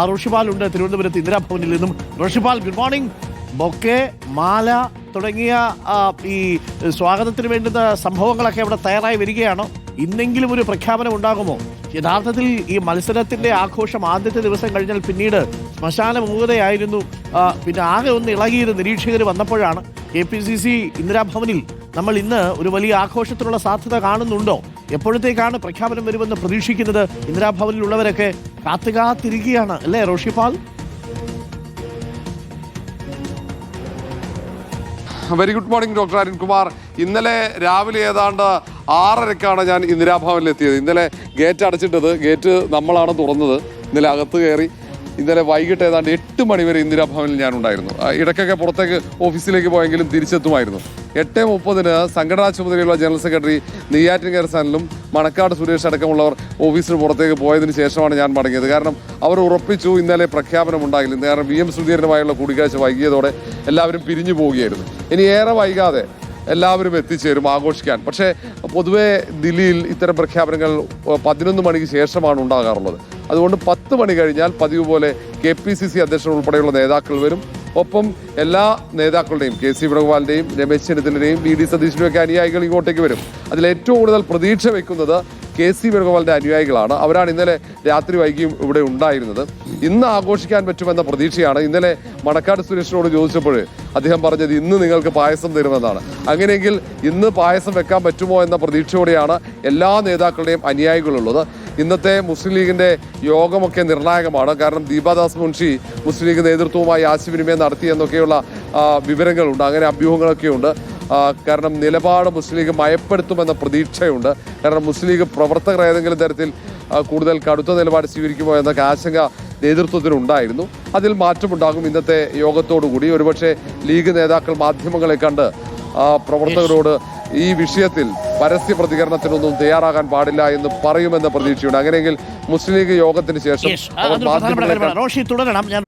റോഷിപാൽ ഉണ്ട് തിരുവനന്തപുരത്ത് ഇന്ദിരാഭവനിൽ നിന്നും. Roshipal, good morning. ബൊക്കെ, മാല തുടങ്ങിയ ഈ സ്വാഗതത്തിന് വേണ്ടുന്ന സംഭവങ്ങളൊക്കെ അവിടെ തയ്യാറായി വരികയാണോ? ഇന്നെങ്കിലും ഒരു പ്രഖ്യാപനം ഉണ്ടാകുമോ? യഥാർത്ഥത്തിൽ ഈ മത്സരത്തിന്റെ ആഘോഷം ആദ്യത്തെ ദിവസം കഴിഞ്ഞാൽ പിന്നീട് ശ്മശാന മൂകതയായിരുന്നു. പിന്നെ ആകെ ഒന്ന് ഇളകിയത് നിരീക്ഷകർ വന്നപ്പോഴാണ്. KPCC ഇന്ദിരാഭവനിൽ നമ്മൾ ഇന്ന് ഒരു വലിയ ആഘോഷത്തിനുള്ള സാധ്യത കാണുന്നുണ്ടോ? എപ്പോഴത്തേക്കാണ് പ്രഖ്യാപനം വരുമെന്ന് പ്രതീക്ഷിക്കുന്നത്? ഇന്ദിരാഭവനിലുള്ളവരൊക്കെ കാത്തിരിക്കുകയാണ് അല്ലേ Roshipal? Very good morning doctor Arunkumar. ഇന്നലെ രാവിലെ ഏതാണ്ട് 6:30ക്കാണ് ഞാൻ ഇന്ദിരാഭവനിലെത്തിയത്. ഇന്നലെ ഗേറ്റ് അടച്ചിട്ടത്, ഗേറ്റ് നമ്മളാണ് തുറന്നത്. ഇന്നലെ അകത്ത് കയറി ഇന്നലെ വൈകിട്ട് ഏതാണ്ട് 8 മണി വരെ ഇന്ദിരാഭവനിൽ ഞാനുണ്ടായിരുന്നു. ഇടയ്ക്കൊക്കെ പുറത്തേക്ക് ഓഫീസിലേക്ക് പോയെങ്കിലും തിരിച്ചെത്തുമായിരുന്നു. 8:30 സംഘടനാ ചുമതലയുള്ള ജനറൽ സെക്രട്ടറി നെയ്യാറ്റിൻകര സനിലും മണക്കാട് സുരേഷ് അടക്കമുള്ളവർ ഓഫീസിന് പുറത്തേക്ക് പോയതിനു ശേഷമാണ് ഞാൻ മടങ്ങിയത്. കാരണം അവർ ഉറപ്പിച്ചു ഇന്നലെ പ്രഖ്യാപനം ഉണ്ടാകില്ല. കാരണം VM സുധീരനുമായുള്ള കൂടിക്കാഴ്ച വൈകിയതോടെ എല്ലാവരും പിരിഞ്ഞു പോവുകയായിരുന്നു. ഇനി ഏറെ വൈകാതെ എല്ലാവരും എത്തിച്ചേരും ആഘോഷിക്കാൻ. പക്ഷേ പൊതുവെ ദില്ലിയിൽ ഇത്തരം പ്രഖ്യാപനങ്ങൾ 11 മണിക്ക് ശേഷമാണ് ഉണ്ടാകാറുള്ളത്. അതുകൊണ്ട് 10 മണി കഴിഞ്ഞാൽ പതിവ് പോലെ KPCC അധ്യക്ഷൻ ഉൾപ്പെടെയുള്ള നേതാക്കൾ വരും. ഒപ്പം എല്ലാ നേതാക്കളുടെയും KC വേണുഗോപാലിന്റെയും രമേശ് ചെന്നിത്തലയുടെയും VD സതീശിന്റെയും ഒക്കെ അനുയായികൾ ഇങ്ങോട്ടേക്ക് വരും. അതിൽ ഏറ്റവും കൂടുതൽ പ്രതീക്ഷ വയ്ക്കുന്നത് KC വേണുഗോപാലിന്റെ അനുയായികളാണ്. അവരാണ് ഇന്നലെ രാത്രി വൈകിയും ഇവിടെ ഉണ്ടായിരുന്നത്. ഇന്ന് ആഘോഷിക്കാൻ പറ്റുമെന്ന പ്രതീക്ഷയാണ്. ഇന്നലെ മണക്കാട് സുരേഷിനോട് ചോദിച്ചപ്പോൾ അദ്ദേഹം പറഞ്ഞത് ഇന്ന് നിങ്ങൾക്ക് പായസം തരുമെന്നാണ്. അങ്ങനെയെങ്കിൽ ഇന്ന് പായസം വെക്കാൻ പറ്റുമോ എന്ന പ്രതീക്ഷയോടെയാണ് എല്ലാ നേതാക്കളുടെയും അനുയായികളുള്ളത്. ഇന്നത്തെ മുസ്ലിം ലീഗിന്റെ യോഗമൊക്കെ നിർണായകമാണ്. കാരണം ദീപാദാസ് മുൻഷി മുസ്ലിം ലീഗ് നേതൃത്വവുമായി ആശയവിനിമയം നടത്തിയെന്നൊക്കെയുള്ള വിവരങ്ങളുണ്ട്. അങ്ങനെ അഭ്യൂഹങ്ങളൊക്കെയുണ്ട്. കാരണം നിലപാട് മുസ്ലിം ലീഗ് മയപ്പെടുത്തുമെന്ന പ്രതീക്ഷയുണ്ട്. കാരണം മുസ്ലിം ലീഗ് പ്രവർത്തകർ ഏതെങ്കിലും തരത്തിൽ കൂടുതൽ കടുത്ത നിലപാട് സ്വീകരിക്കുമോ എന്നൊക്കെ ആശങ്ക നേതൃത്വത്തിനുണ്ടായിരുന്നു. അതിൽ മാറ്റമുണ്ടാകും ഇന്നത്തെ യോഗത്തോടുകൂടി. ഒരുപക്ഷെ ലീഗ് നേതാക്കൾ മാധ്യമങ്ങളെ കണ്ട് പ്രവർത്തകരോട് ഈ വിഷയത്തിൽ പരസ്യ പ്രതികരണത്തിനൊന്നും തയ്യാറാകാൻ പാടില്ല എന്ന് പറയുമെന്ന പ്രതീക്ഷയുണ്ട്. അങ്ങനെയെങ്കിൽ മുസ്ലിം ലീഗ് യോഗത്തിന് ശേഷം തുടരണം.